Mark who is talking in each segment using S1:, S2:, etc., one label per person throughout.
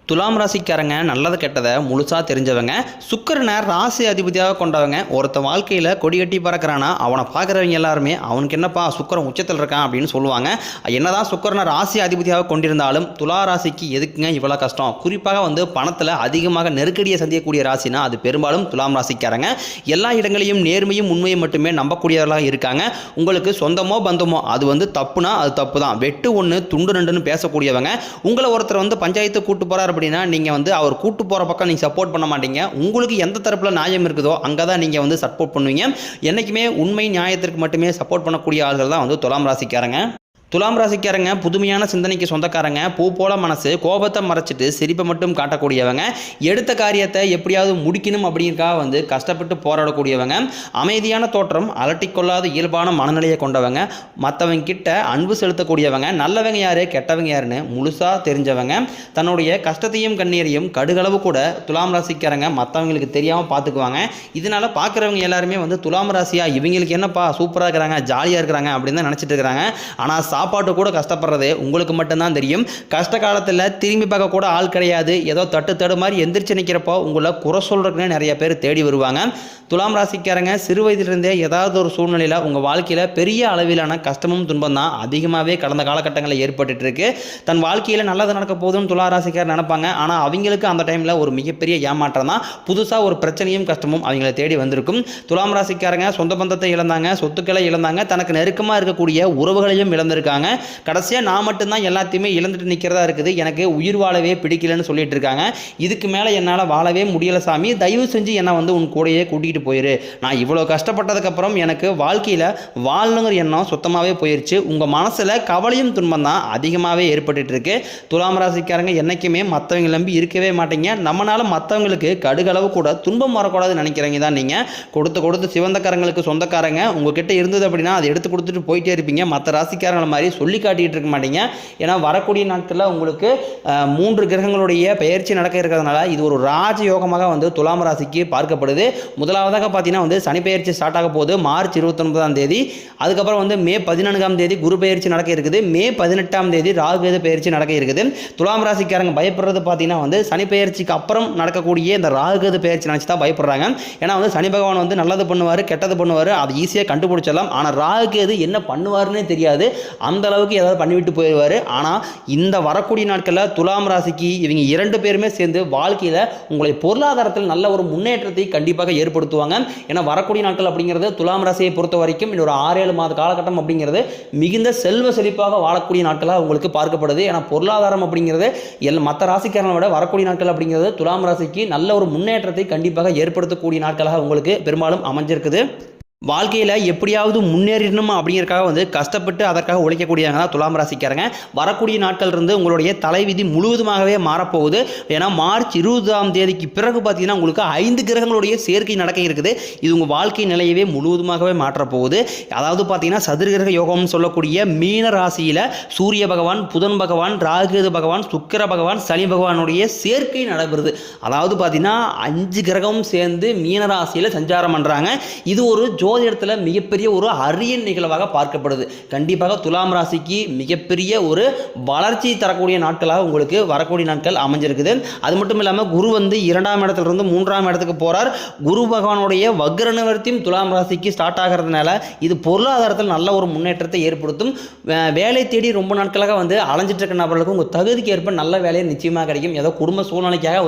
S1: துலாம் ராசிக்காரங்க நல்லது கெட்டதை முழுசாக தெரிஞ்சவங்க. சுக்கிரனை ராசி அதிபதியாக கொண்டவங்க. ஒருத்த வாழ்க்கையில் கொடி கட்டி பறக்கிறானா அவனை பார்க்குறவங்க எல்லாருமே அவனுக்கு என்னப்பா சுக்கிரன் உச்சத்தில் இருக்கான் அப்படின்னு சொல்லுவாங்க. என்னதான் சுக்கிரனை ராசி அதிபதியாக கொண்டிருந்தாலும் துலா ராசிக்கு எதுக்குங்க இவ்வளோ கஷ்டம்? குறிப்பாக பணத்தில் அதிகமாக நெருக்கடியை சந்திக்கக்கூடிய ராசினா அது பெரும்பாலும் துலாம் ராசிக்காரங்க. எல்லா இடங்களையும் நேர்மையும் உண்மையும் மட்டுமே நம்பக்கூடியவர்களாக இருக்காங்க. உங்களுக்கு சொந்தமோ பந்தமோ அது தப்புனா அது தப்பு தான். வெட்டு ஒன்று துண்டு ரெண்டுன்னு பேசக்கூடியவங்க. உங்களை ஒருத்தர் பஞ்சாயத்து கூட்டு போகிறார் அப்படின்னா நீங்கள் அவர் கூட்டு போகிற பக்கம் நீங்கள் சப்போர்ட் பண்ண மாட்டீங்க. உங்களுக்கு எந்த தரப்பில் நியாயம் இருக்குதோ அங்கே தான் நீங்கள் சப்போர்ட் பண்ணுவீங்க. என்றைக்குமே உண்மை நியாயத்திற்கு மட்டுமே சப்போர்ட் பண்ணக்கூடிய ஆள்கள் தான் துலாம் ராசிக்காரங்க. துலாம் ராசிக்காரங்க புதுமையான சிந்தனைக்கு சொந்தக்காரங்க. பூ போல மனசு, கோபத்தை மறைச்சிட்டு சிரிப்பை மட்டும் காட்டக்கூடியவங்க. எடுத்த காரியத்தை எப்படியாவது முடிக்கணும் அப்படிங்கிறக்காக கஷ்டப்பட்டு போராடக்கூடியவங்க. அமைதியான தோற்றம், அலட்டிக்கொள்ளாத இயல்பான மனநிலையை கொண்டவங்க. மற்றவங்க கிட்ட அன்பு செலுத்தக்கூடியவங்க. நல்லவங்க யாரு கெட்டவங்க யாருன்னு முழுசாக தெரிஞ்சவங்க. தன்னுடைய கஷ்டத்தையும் கண்ணீரையும் கடுகளவு கூட துலாம் ராசிக்காரங்க மற்றவங்களுக்கு தெரியாமல் பார்த்துக்குவாங்க. இதனால் பார்க்குறவங்க எல்லாருமே துலாம் ராசியா இவங்களுக்கு என்னப்பா சூப்பராக இருக்கிறாங்க, ஜாலியாக இருக்கிறாங்க அப்படின்னு தான் நினச்சிட்டு இருக்கிறாங்க. ஆனால் சாப்பாட்டு கூட கஷ்டப்படுறது உங்களுக்கு மட்டும்தான் தெரியும். கஷ்ட காலத்தில் திரும்பி பார்க்க கூட ஆள் கிடையாது. ஏதோ தட்டு மாதிரி எந்திரிச்சு நிற்கிறப்போ உங்களை குறை சொல்றதுக்குன்னு நிறைய பேர் தேடி வருவாங்க. துலாம் ராசிக்காரங்க சிறு வயதிலிருந்தே ஏதாவது ஒரு சூழ்நிலையில் உங்கள் வாழ்க்கையில் பெரிய அளவிலான கஷ்டமும் துன்பம் தான் அதிகமாகவே கடந்த காலகட்டங்களில் ஏற்பட்டு இருக்கு. தன் வாழ்க்கையில் நல்லது நடக்க போதுன்னு துலா ராசிக்காரர் நினைப்பாங்க. ஆனால் அவங்களுக்கு அந்த டைமில் ஒரு மிகப்பெரிய ஏமாற்றம் தான். புதுசாக ஒரு பிரச்சனையும் கஷ்டமும் அவங்களை தேடி வந்திருக்கும். துலாம் ராசிக்காரங்க சொந்த பந்தத்தை இழந்தாங்க, சொத்துக்களை இழந்தாங்க, தனக்கு நெருக்கமாக இருக்கக்கூடிய உறவுகளையும் இழந்திருக்காங்க. கடைசியாக நான் மட்டும்தான் எல்லாத்தையுமே இழந்துட்டு நிற்கிறதா இருக்குது, எனக்கு உயிர் வாழவே பிடிக்கலன்னு சொல்லிட்டு இருக்காங்க. இதுக்கு மேலே என்னால் வாழவே முடியல சாமி, தயவு செஞ்சு என்னை உன் கூடையே கூட்டிகிட்டு போயிரு. நான் இவ்வளோ கஷ்டப்பட்டதுக்கப்புறம் எனக்கு வாழ்க்கையில் வாழணுங்கிற எண்ணம் சுத்தமாகவே போயிடுச்சு. உங்கள் மனசில் கவலையும் துன்பம் தான் அதிகமாகவே ஏற்பட்டு இருக்கு. துலாம் ராசிக்காரங்க என்றைக்குமே மற்றவங்க நம்பி இருக்கவே மாட்டீங்க. நம்மளால மற்றவங்களுக்கு கடுகளவு கூட துன்பம் வரக்கூடாதுன்னு நினைக்கிறீங்க தான் நீங்கள். கொடுத்து சிவந்தக்காரங்களுக்கு சொந்தக்காரங்க உங்ககிட்ட இருந்தது அப்படின்னா அதை எடுத்து கொடுத்துட்டு போயிட்டே இருப்பீங்க. மற்ற ராசிக்காரங்களை மாதிரி சொல்லி காட்டிகிட்டு இருக்க மாட்டீங்க. ஏன்னா வரக்கூடிய நாட்களில் உங்களுக்கு 3 கிரகங்களுடைய பெயர்ச்சி நடக்க இருக்கிறதுனால இது ஒரு ராஜயோகமாக துலாம் ராசிக்கு பார்க்கப்படுது. முதலாவதாக பார்த்தீங்கன்னா சனி பெயர்ச்சி ஸ்டார்ட் ஆக போகுது மார்ச் 29ஆம் தேதி. அதுக்கப்புறம் மே 14ஆம் தேதி குரு பெயர்ச்சி நடக்க இருக்குது. மே 18ஆம் தேதி ராகு பெயர்ச்சி நடக்க இருக்குது. துலாம் ராசிக்காரங்க பயப்படுறது பார்த்தீங்கன்னா சனி பெயர்ச்சிக்கு அப்புறம் நடக்கக்கூடிய இந்த ராகு பெயர்ச்சி நினச்சி தான் பயப்படுறாங்க. ஏன்னா சனி பகவான் நல்லது பண்ணுவார், கெட்டது பண்ணுவார், அது ஈஸியாக கண்டுபிடிச்சிடலாம். ஆனால் ராகு என்ன பண்ணுவாருன்னே தெரியாது. அந்த அளவுக்கு ஏதாவது பண்ணிவிட்டு போயிடுவார். ஆனால் இந்த வரக்கூடிய நாட்களில் துலாம் ராசிக்கு இவங்க 2 பேருமே சேர்ந்து வாழ்க்கையில் உங்களை பொருளாதாரத்தில் நல்ல ஒரு முன்னேற்றத்தை கண்டிப்பாக ஏற்படுத்துவாங்க. ஏன்னா வரக்கூடிய நாட்கள் அப்படிங்கிறது துலாம் ராசியை பொறுத்த வரைக்கும் இன்னொரு 6-7 மாத காலகட்டம் அப்படிங்கிறது மிகுந்த செல்வ செழிப்பாக வாழக்கூடிய நாட்களாக உங்களுக்கு பார்க்கப்படுது. ஏன்னா பொருளாதாரம் அப்படிங்கிறது மற்ற ராசிக்காரனை விட வரக்கூடிய நாட்கள் அப்படிங்கிறது துலாம் ராசிக்கு நல்ல ஒரு முன்னேற்றத்தை கண்டிப்பாக ஏற்படுத்தக்கூடிய நாட்களாக உங்களுக்கு பெரும்பாலும் அமைஞ்சிருக்குது. வாழ்க்கையில் எப்படியாவது முன்னேறணும் அப்படிங்கிறக்காக கஷ்டப்பட்டு அதற்காக உழைக்கக்கூடியவங்க தான் துலாம் ராசிக்காரங்க. வரக்கூடிய நாட்கள் இருந்து உங்களுடைய தலைவிதி முழுவதுமாகவே மாறப்போகுது. ஏன்னா மார்ச் 20ஆம் தேதிக்கு பிறகு பார்த்தீங்கன்னா உங்களுக்கு 5 கிரகங்களுடைய சேர்க்கை நடக்க இருக்குது. இது உங்கள் வாழ்க்கை நிலையவே முழுவதுமாகவே மாற்றப்போகுது. அதாவது பார்த்தீங்கன்னா சதுர்கிரக யோகம்னு சொல்லக்கூடிய மீன ராசியில் சூரிய பகவான், புதன் பகவான், ராகு பகவான், சுக்கிர பகவான், சனி பகவானுடைய சேர்க்கை நடைபெறுது. அதாவது பார்த்தீங்கன்னா 5 கிரகமும் சேர்ந்து மீன ராசியில் சஞ்சாரம் பண்ணுறாங்க. இது ஒரு ஜோதிடத்தில் மிகப்பெரிய ஒரு அரிய நிகழ்வாக பார்க்கப்படுது. கண்டிப்பாக துலாம் ராசிக்கு மிகப்பெரிய ஒரு வளர்ச்சி தரக்கூடிய நாட்களாக உங்களுக்கு வரக்கூடிய நாட்கள் அமைஞ்சிருக்குது. அது மட்டும் இல்லாமல் குரு 2ஆம் இடத்திலிருந்து 3ஆம் இடத்துக்கு போகிறார். குரு பகவானுடைய வக்ர நிவர்த்தியும் துலாம் ராசிக்கு ஸ்டார்ட் ஆகிறதுனால இது பொருளாதாரத்தில் நல்ல ஒரு முன்னேற்றத்தை ஏற்படுத்தும். வேலை தேடி ரொம்ப நாட்களாக அலைஞ்சிட்டு இருக்க நபர்களுக்கு உங்கள் தகுதிக்கு ஏற்ப நல்ல வேலையை நிச்சயமாக கிடைக்கும். ஏதோ குடும்ப சூழ்நிலைக்காக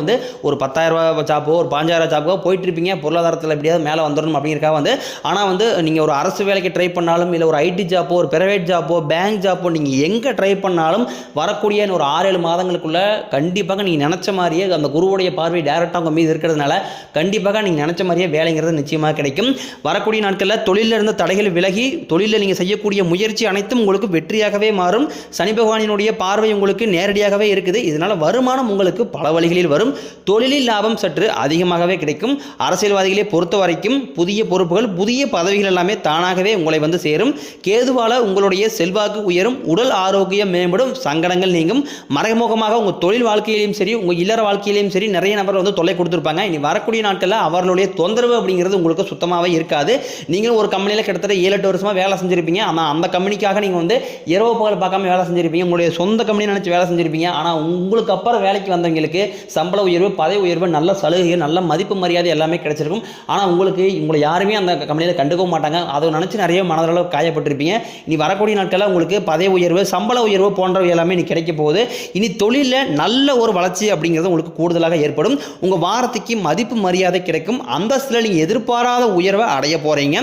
S1: ஒரு 10,000 ரூபா ஜாப்போ ஒரு 5,000 ஜாப்போ போயிட்டு இருப்பீங்க. பொருளாதாரத்தில் எப்படியாவது மேலே வந்துடணும் அப்படிங்கிறக்காக ஆனால் நீங்கள் ஒரு அரசு வேலைக்கு ட்ரை பண்ணாலும் இல்லை ஒரு ஐடி ஜாப்போ ஒரு பிரைவேட் ஜாப்போ பேங்க் ஜாப்போ நீங்கள் எங்கே ட்ரை பண்ணாலும் வரக்கூடிய ஒரு 6-7 மாதங்களுக்குள்ள கண்டிப்பாக நீங்கள் நினச்ச மாதிரியே அந்த குருவுடைய பார்வை டைரெக்டாக உங்கள் மீது இருக்கிறதுனால கண்டிப்பாக நீங்கள் நினச்ச மாதிரியே வேலைங்கிறது நிச்சயமாக கிடைக்கும். வரக்கூடிய நாட்களில் தொழிலில் இருந்த தடைகள் விலகி தொழிலில் நீங்கள் செய்யக்கூடிய முயற்சி அனைத்தும் உங்களுக்கு வெற்றியாகவே மாறும். சனி பகவானினுடைய பார்வை உங்களுக்கு நேரடியாகவே இருக்குது. இதனால் வருமானம் உங்களுக்கு பல வழிகளில் வரும். தொழிலில் லாபம் சற்று அதிகமாகவே கிடைக்கும். அரசியல்வாதிகளை பொறுத்த வரைக்கும் புதிய பொறுப்புகள், புதிய புதிய பதவிகள் எல்லாமே தானாகவே உங்களை வந்து சேரும். கேதுவால உங்களுடைய செல்வாக்கு உயரும், உடல் ஆரோக்கியம் மேம்படும், சங்கடங்கள் நீங்கும். மறைமுகமாக உங்கள் தொழில் வாழ்க்கையிலையும் சரி, உங்கள் இல்லற வாழ்க்கையிலையும் சரி நிறைய நபர் வந்து தொல்லை கொடுத்துருப்பாங்க. இனி வரக்கூடிய நாட்களில் அவர்களுடைய தொந்தரவு அப்படிங்கிறது உங்களுக்கு சுத்தமாகவே இருக்காது. நீங்களும் ஒரு கம்பெனியில் கிட்டத்தட்ட 7-8 வருஷமாக வேலை செஞ்சுருப்பீங்க. ஆனால் அந்த கம்பெனிக்காக நீங்கள் வந்து இரவு பகல் பார்க்காம வேலை செஞ்சுருப்பீங்க. உங்களுடைய சொந்த கம்பெனி நினச்சி வேலை செஞ்சுருப்பீங்க. ஆனால் உங்களுக்கு அப்புறம் வேலைக்கு வந்தவங்களுக்கு சம்பள உயர்வு, பதவி உயர்வு, நல்ல சலுகை, நல்ல மதிப்பு மரியாதை எல்லாமே கிடைச்சிருக்கும். ஆனால் உங்களை யாருமே அந்த கம்பெனியில் கண்டுக்கவும் மாட்டாங்க. அதை நினச்சி நிறைய மனதளவு காயப்பட்டிருப்பீங்க. இனி வரக்கூடிய நாட்களில் உங்களுக்கு பதவி உயர்வு, சம்பள உயர்வு போன்றவை எல்லாமே இனி கிடைக்க போகுது. இனி தொழிலில் நல்ல ஒரு வளர்ச்சி அப்படிங்கிறது உங்களுக்கு கூடுதலாக ஏற்படும். உங்கள் வாரத்துக்கு மதிப்பு மரியாதை கிடைக்கும். அந்தஸ்தில் நீங்கள் எதிர்பாராத உயர்வை அடைய போகிறீங்க.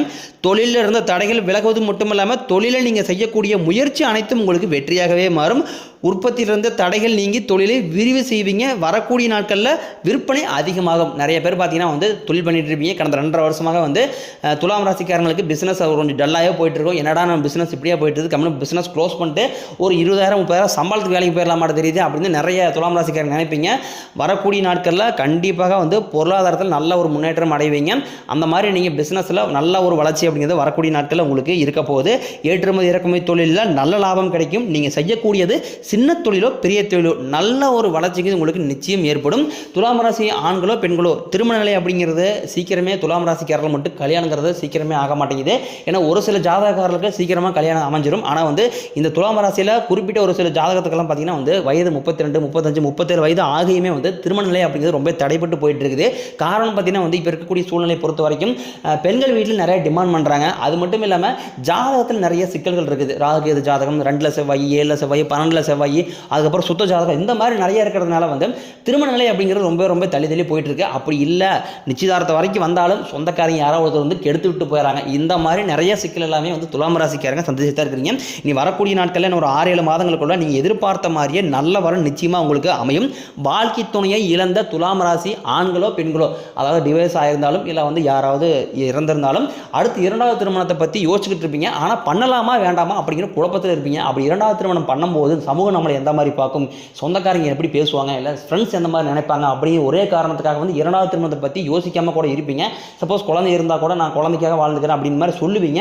S1: தொழிலில் இருந்த தடைகள் விலகுவது மட்டும் இல்லாமல் தொழிலில் நீங்கள் செய்யக்கூடிய முயற்சி அனைத்தும் உங்களுக்கு வெற்றியாகவே மாறும். உற்பத்தியிலிருந்து தடைகள் நீங்கி தொழிலை விரிவு செய்வீங்க. வரக்கூடிய நாட்களில் விற்பனை அதிகமாகும். நிறைய பேர் பார்த்தீங்கன்னா வந்து தொழில் பண்ணிட்டு இருப்பீங்க. கடந்த 2.5 வருஷமாக வந்து துலாம் ராசிக்காரங்களுக்கு பிஸ்னஸ் கொஞ்சம் டல்லாகவே போயிட்டு இருக்கும். என்னடா நம்ம பிஸ்னஸ் இப்படியே போயிட்டு இருக்குது, கம்பெனி பிஸ்னஸ் க்ளோஸ் பண்ணிட்டு ஒரு 20,000-30,000 சம்பளத்துக்கு வேலைக்கு போயிடலாமா தெரியுது அப்படின்னு நிறைய துலாம் ராசிக்காரங்க நினைப்பீங்க. வரக்கூடிய நாட்களில் கண்டிப்பாக வந்து பொருளாதாரத்தில் நல்ல ஒரு முன்னேற்றம் அடைவீங்க. அந்த மாதிரி நீங்கள் பிஸ்னஸில் நல்ல ஒரு வளர்ச்சி அப்படிங்கிறது வரக்கூடிய நாட்களில் உங்களுக்கு இருக்க போகுது. ஏற்றுமதி இறக்குமதி தொழிலில் நல்ல லாபம் கிடைக்கும். நீங்கள் செய்யக்கூடியது சின்ன தொழிலோ பெரிய தொழிலோ நல்ல ஒரு வளர்ச்சிக்கு உங்களுக்கு நிச்சயம் ஏற்படும். துலாம் ராசி ஆண்களோ பெண்களோ திருமண நிலை அப்படிங்கிறது சீக்கிரமே துலாம் ராசிக்காரர்கள் மட்டும் கல்யாணங்கிறது சீக்கிரமே ஆக மாட்டேங்குது. ஏன்னா ஒரு சில ஜாதகக்காரர்களுக்கு சீக்கிரமாக கல்யாணம் அமைஞ்சிடும். ஆனால் வந்து இந்த துலாம் ராசியில் குறிப்பிட்ட ஒரு சில ஜாதகத்துக்கெல்லாம் பார்த்தீங்கன்னா வந்து வயது 32, 35, 37 வயது ஆகியுமே வந்து திருமண நிலை அப்படிங்கிறது ரொம்ப தடைப்பட்டு போயிட்டு இருக்குது. காரணம் பார்த்தீங்கன்னா வந்து இப்போ இருக்கக்கூடிய சூழ்நிலை பொறுத்த வரைக்கும் பெண்கள் வீட்டில் நிறைய டிமாண்ட் பண்ணுறாங்க. அது மட்டும் இல்லாமல் ஜாதகத்தில் நிறைய சிக்கல்கள் இருக்குது. ராகுகேது ஜாதகம், 2ல் செவ்வாய், 7ல் செவ்வாய், 12ல் செவ்வாய், அதுக்கப்புறம் சுத்த ஜாதகம், இந்த மாதிரி நிறைய இருக்கிறதுனால வந்து திருமண நிலை அப்படிங்கிறது ரொம்ப ரொம்ப தள்ளி போயிட்டு இருக்கு. அப்படி இல்லை, நிச்சயதார்த்தம் வரைக்கும் வந்தாலும் சொந்தக்காரங்க யாராவது வந்து கெடுத்து விட்டு போயிடறாங்க. இந்த மாதிரி நிறைய சிக்கல் எல்லாமே வந்து துலாம் ராசிக்காரங்க சந்திச்சுட்டு தான் இருக்கிறீங்க. நீ வரக்கூடிய நாட்களில் ஒரு 6-7 மாதங்களுக்குள்ள நீங்கள் எதிர்பார்த்த மாதிரியே நல்ல வரன் நிச்சயமாக உங்களுக்கு அமையும். வாழ்க்கை துணையை இழந்த துலாம் ராசி ஆண்களோ பெண்களோ, அதாவது டிவைஸ் ஆயிருந்தாலும் இல்லை வந்து யாராவது இறந்திருந்தாலும் அடுத்து 2வது திருமணத்தை பற்றி யோசிச்சுக்கிட்டு இருப்பீங்க. ஆனால் பண்ணலாமா வேண்டாமா அப்படிங்கிற குழப்பத்தில் இருப்பீங்க. அப்படி 2வது திருமணம் பண்ணும்போது சமூகம் நம்மளை எந்த மாதிரி பார்க்கும், சொந்தக்காரங்க எப்படி பேசுவாங்க, இல்லை ஃப்ரெண்ட்ஸ் எந்த மாதிரி நினைப்பாங்க அப்படிங்கிற ஒரே காரணத்துக்காக வந்து 2வது திருமணத்தை பற்றி யோசிக்காமல் கூட இருப்பீங்க. சப்போஸ் குழந்தை இருந்தால் கூட நான் குழந்தைக்காக வாழ்ந்துக்கிறேன் அப்படின்னு மாதிரி சொல்லுவீங்க.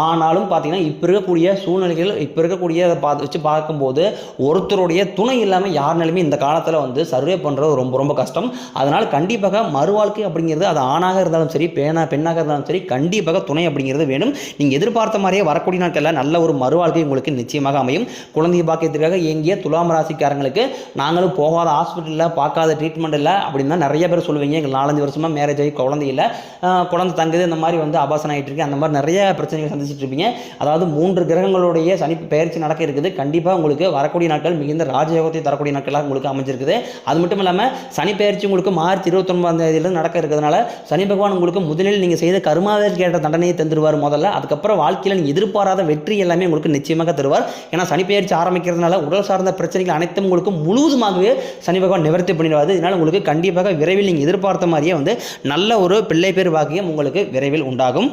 S1: ஆனாலும் பார்த்தீங்கன்னா இப்போ இருக்கக்கூடிய சூழ்நிலைகள், இப்போ இருக்கக்கூடிய வச்சு பார்க்கும்போது ஒருத்தருடைய துணை இல்லாமல் யாருனாலுமே இந்த காலத்தில் வந்து சர்வே பண்ணுறது ரொம்ப ரொம்ப கஷ்டம். அதனால் கண்டிப்பாக மறுவாழ்க்கை அப்படிங்கிறது அது ஆணாக இருந்தாலும் சரி, பெண்ணாக இருந்தாலும் சரி, கண்டிப்பாக துணை அப்படிங்கிறது வேணும். நீங்கள் எதிர்பார்த்த மாதிரியே வரக்கூடிய நாட்களில் நல்ல ஒரு மறுவாழ்க்கை உங்களுக்கு நிச்சயமாக அமையும். குழந்தை பாக்கியத்திற்காக எங்கேயே துலாம் ராசிக்காரங்களுக்கு நாங்களும் போகாத ஹாஸ்பிட்டலில் பார்க்காத ட்ரீட்மெண்ட் இல்லை அப்படின்னு தான் நிறைய பேர் சொல்லுவீங்க. எங்கள் 4-5 வருஷமாக மேரேஜ் ஆகி குழந்தை இல்லை, குழந்தை தங்குது, இந்த மாதிரி வந்து அபாசனம் ஆகிட்டு இருக்கு, அந்த மாதிரி நிறைய பிரச்சனைகள் சந்திச்சுட்டு இருப்பீங்க. அதாவது 3 கிரகங்களுடைய சனி பெயர்ச்சி நடக்க இருக்குது. கண்டிப்பாக உங்களுக்கு வரக்கூடிய நாட்கள் மிகுந்த ராஜயோகத்தை தரக்கூடிய நாட்களாக உங்களுக்கு அமைஞ்சிருக்குது. அது மட்டும் இல்லாமல் சனி பெயர்ச்சி உங்களுக்கு மார்ச் 29ஆம் தேதியிலிருந்து நடக்க இருக்கிறதுனால சனி பகவான் உங்களுக்கு முதலில் நீங்கள் செய்த கர்மாவில் கேட்ட தண்டனையை தந்துடுவார் முதல்ல. அதுக்கப்புறம் வாழ்க்கையில் நீங்கள் எதிர்பாராத வெற்றி எல்லாமே உங்களுக்கு நிச்சயமாக தருவார். ஏன்னா சனி பெயர்ச்சி ஆரம்பிக்கிறதுனால உடல் சார்ந்த பிரச்சனைகள் அனைத்தும் உங்களுக்கு முழுவதுமாகவே சனி பகவான் நிவர்த்தி பண்ணிடுவார். இதனால் உங்களுக்கு கண்டிப்பாக விரைவில் நீங்கள் எதிர்பார்த்த மாதிரியே வந்து நல்ல ஒரு பிள்ளை பேர் பாக்கியம் உங்களுக்கு விரைவில் உண்டாகும்.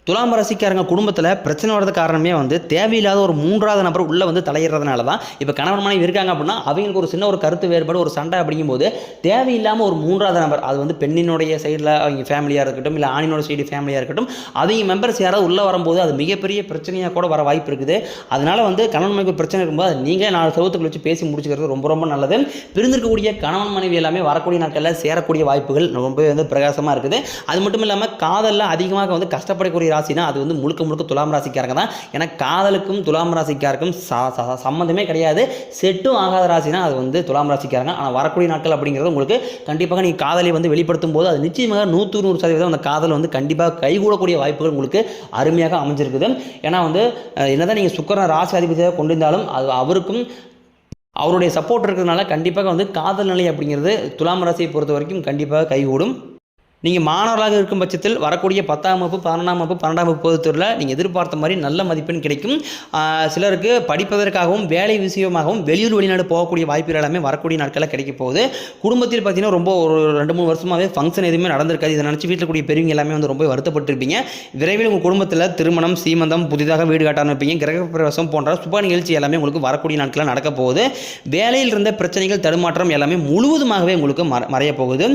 S1: துலாம் ராசிக்காரங்க குடும்பத்தில் பிரச்சனை வர்றது காரணமே வந்து தேவையில்லாத ஒரு 3வது நபர் உள்ளே வந்து தலையிடுறதுனால தான். இப்போ கணவன் மனைவி இருக்காங்க அப்படின்னா அவங்களுக்கு ஒரு சின்ன ஒரு கருத்து வேறுபாடு, ஒரு சண்டை அப்படிங்கும்போது தேவையில்லாமல் ஒரு 3வது நபர், அது வந்து பெண்ணினுடைய சைடில் அவங்க ஃபேமிலியாக இருக்கட்டும், இல்லை ஆணினோட சைடு ஃபேமிலியாக இருக்கட்டும், அவங்க மெம்பர்ஸ் யாராவது உள்ளே வரும்போது அது மிகப்பெரிய பிரச்சனையாக கூட வர வாய்ப்பு இருக்குது. அதனால் வந்து கணவன் மனைவி பிரச்சனை இருக்கும்போது அது நீங்கள் 4 சவுத்துக்கள் வச்சு பேசி முடிச்சுக்கிறது ரொம்ப ரொம்ப நல்லது. பிரிந்திருக்கக்கூடிய கணவன் மனைவி எல்லாமே வரக்கூடிய நாட்களில் சேரக்கூடிய வாய்ப்புகள் ரொம்பவே வந்து பிரகாசமாக இருக்குது. அது மட்டும் இல்லாமல் காதலில் அதிகமாக வந்து கஷ்டப்படக்கூடிய ராசினா அது வந்து முழுக்க துலாம் ராசிக்காரங்க தான். ஏன்னா காதலுக்கும் துலாம் ராசிக்காருக்கும் சம்மந்தமே கிடையாது. செட்டும் ஆகாத ராசினா அது வந்து துலாம் ராசிக்காரங்க. ஆனால் வரக்கூடிய நாட்கள் அப்படிங்கிறது உங்களுக்கு கண்டிப்பாக நீங்கள் காதலை வந்து வெளிப்படுத்தும் போது அது நிச்சயமாக 100% அந்த காதல் வந்து கண்டிப்பாக கைகூடக்கூடிய வாய்ப்புகள் உங்களுக்கு அருமையாக அமைஞ்சிருக்குது. ஏன்னா வந்து என்னதான் நீங்கள் சுக்கிரன் ராசி அதிபதியாக கொண்டிருந்தாலும் அது அவருக்கும் அவருடைய சப்போர்ட் இருக்கிறதுனால கண்டிப்பாக வந்து காதல் நிலை அப்படிங்கிறது துலாம் ராசியை பொறுத்த வரைக்கும் கண்டிப்பாக கைகூடும். நீங்கள் மாணவர்களாக இருக்கும் பட்சத்தில் வரக்கூடிய 10ஆம் வகுப்பு, 11ஆம் வகுப்பு, 12ஆம் வகுப்பு பொதுத்தேர்வில் நீங்கள் எதிர்பார்த்த மாதிரி நல்ல மதிப்பெண் கிடைக்கும். சிலருக்கு படிப்பதற்காகவும் வேலை விஷயமாகவும் வெளியூர் வெளிநாடு போகக்கூடிய வாய்ப்புகள் எல்லாமே வரக்கூடிய நாட்களில் கிடைக்க போகுது. குடும்பத்தில் பார்த்தீங்கன்னா ரொம்ப ஒரு 2-3 வருஷமாகவே ஃபங்க்ஷன் எதுவுமே நடந்திருக்காது. இதை நினச்சி வீட்டில் கூடிய பெரியவங்க எல்லாமே வந்து ரொம்ப வருத்தப்பட்டிருப்பீங்க. விரைவில் உங்கள் குடும்பத்தில் திருமணம், சீமந்தம், புதிதாக வீடு கட்ட ஆரம்பிப்பீங்க. கிரகப்பிரவேசம் போன்ற சுப நிகழ்ச்சி எல்லாமே உங்களுக்கு வரக்கூடிய நாட்களில் நடக்க போகுது. வேலையில் இருந்த பிரச்சனைகள், தடுமாற்றம் எல்லாமே முழுவதுமாகவே உங்களுக்கு மறைய போகுது.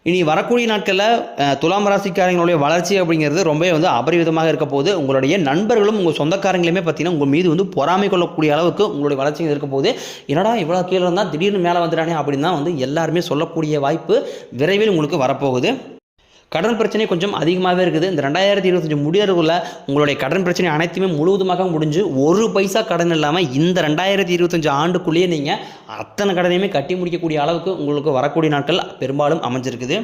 S1: இனி வரக்கூடிய நாட்களில் துலாம் ராசிக்காரங்களுடைய வளர்ச்சி அப்படிங்கிறது ரொம்ப வந்து அபரிவிதமாக இருக்க போது. உங்களுடைய நண்பர்களும் உங்கள் சொந்தக்காரங்களுமே பார்த்தீங்கன்னா உங்கள் மீது வந்து பொறாமை கொள்ளக்கூடிய அளவுக்கு உங்களுடைய வளர்ச்சி இருக்க போது. என்னடா இவ்வளோ கீழே இருந்தால் திடீர்னு மேலே வந்துட்டானே அப்படின்னு தான் வந்து எல்லாருமே சொல்லக்கூடிய வாய்ப்பு விரைவில் உங்களுக்கு வரப்போகுது. கடன் பிரச்சனை கொஞ்சம் அதிகமாகவே இருக்குது. இந்த 2025 முடியறதுக்குள்ள உங்களுடைய கடன் பிரச்சனை அனைத்துமே முழுவதுமாக முடிஞ்சு ஒரு பைசா கடன் இல்லாமல் இந்த 2025 ஆண்டுக்குள்ளேயே நீங்கள் அத்தனை கடனையுமே கட்டி முடிக்கக்கூடிய அளவுக்கு உங்களுக்கு வரக்கூடிய நாட்கள் பெரும்பாலும் அமைஞ்சிருக்குது.